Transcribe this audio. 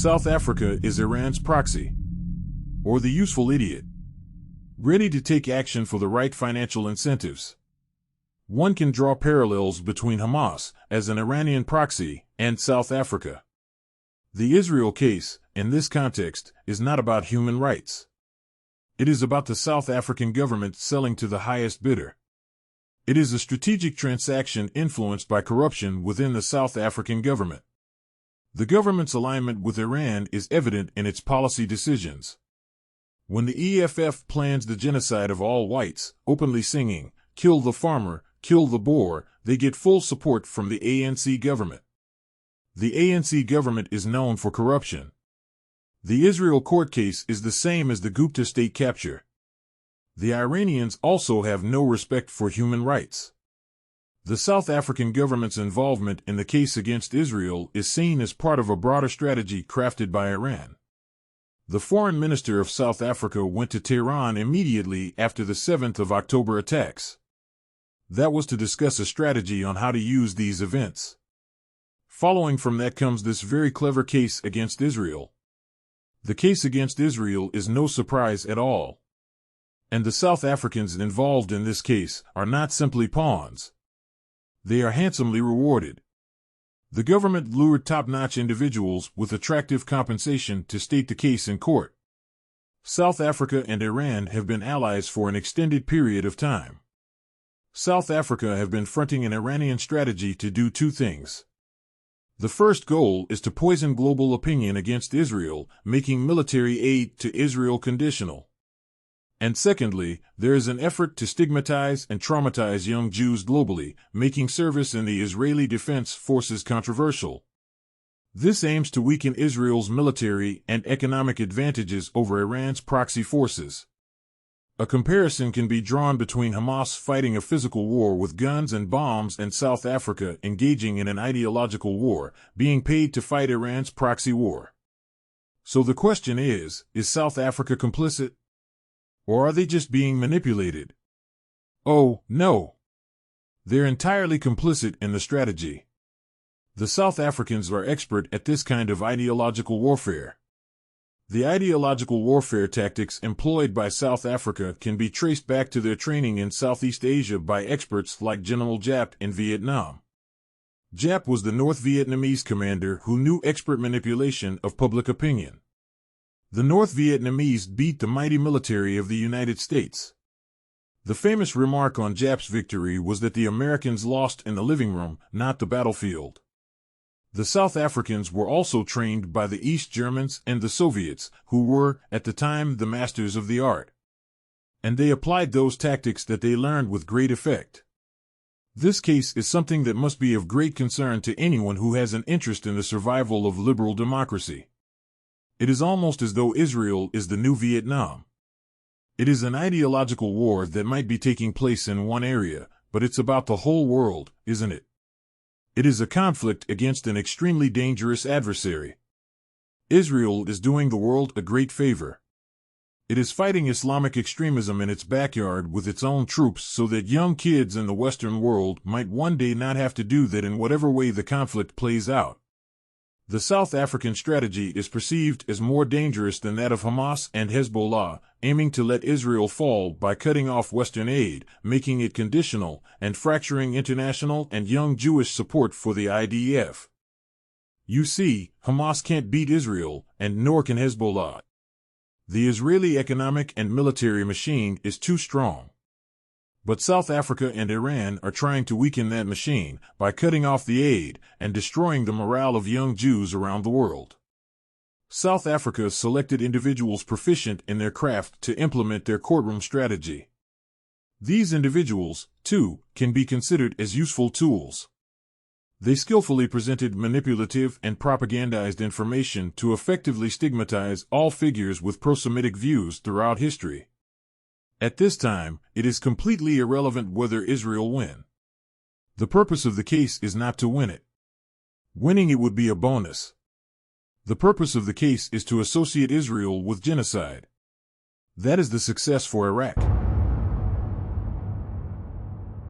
South Africa is Iran's proxy, or the useful idiot, ready to take action for the right financial incentives. One can draw parallels between Hamas, as an Iranian proxy, and South Africa. The Israel case, in this context, is not about human rights. It is about the South African government selling to the highest bidder. It is a strategic transaction influenced by corruption within the South African government. The government's alignment with Iran is evident in its policy decisions. When the EFF plans the genocide of all whites, openly singing, "Kill the farmer, kill the Boer," they get full support from the ANC government. The ANC government is known for corruption. The Israel court case is the same as the Gupta state capture. The Iranians also have no respect for human rights. The South African government's involvement in the case against Israel is seen as part of a broader strategy crafted by Iran. The foreign minister of South Africa went to Tehran immediately after the 7th of October attacks. That was to discuss a strategy on how to use these events. Following from that comes this very clever case against Israel. The case against Israel is no surprise at all. And the South Africans involved in this case are not simply pawns. They are handsomely rewarded. The government lured top-notch individuals with attractive compensation to state the case in court. South Africa and Iran have been allies for an extended period of time. South Africa have been fronting an Iranian strategy to do two things. The first goal is to poison global opinion against Israel, making military aid to Israel conditional. And secondly, there is an effort to stigmatize and traumatize young Jews globally, making service in the Israeli Defense Forces controversial. This aims to weaken Israel's military and economic advantages over Iran's proxy forces. A comparison can be drawn between Hamas fighting a physical war with guns and bombs and South Africa engaging in an ideological war, being paid to fight Iran's proxy war. So the question is South Africa complicit? Or are they just being manipulated? Oh, no. They're entirely complicit in the strategy. The South Africans are expert at this kind of ideological warfare. The ideological warfare tactics employed by South Africa can be traced back to their training in Southeast Asia by experts like General Giap in Vietnam. Giap was the North Vietnamese commander who knew expert manipulation of public opinion. The North Vietnamese beat the mighty military of the United States. The famous remark on Giap's victory was that the Americans lost in the living room, not the battlefield. The South Africans were also trained by the East Germans and the Soviets, who were, at the time, the masters of the art. And they applied those tactics that they learned with great effect. This case is something that must be of great concern to anyone who has an interest in the survival of liberal democracy. It is almost as though Israel is the new Vietnam. It is an ideological war that might be taking place in one area, but it's about the whole world, isn't it? It is a conflict against an extremely dangerous adversary. Israel is doing the world a great favor. It is fighting Islamic extremism in its backyard with its own troops so that young kids in the Western world might one day not have to do that in whatever way the conflict plays out. The South African strategy is perceived as more dangerous than that of Hamas and Hezbollah, aiming to let Israel fall by cutting off Western aid, making it conditional, and fracturing international and young Jewish support for the IDF. You see, Hamas can't beat Israel, and nor can Hezbollah. The Israeli economic and military machine is too strong. But South Africa and Iran are trying to weaken that machine by cutting off the aid and destroying the morale of young Jews around the world. South Africa selected individuals proficient in their craft to implement their courtroom strategy. These individuals, too, can be considered as useful tools. They skillfully presented manipulative and propagandized information to effectively stigmatize all figures with pro-Semitic views throughout history. At this time, it is completely irrelevant whether Israel win. The purpose of the case is not to win it. Winning it would be a bonus. The purpose of the case is to associate Israel with genocide. That is the success for Iraq.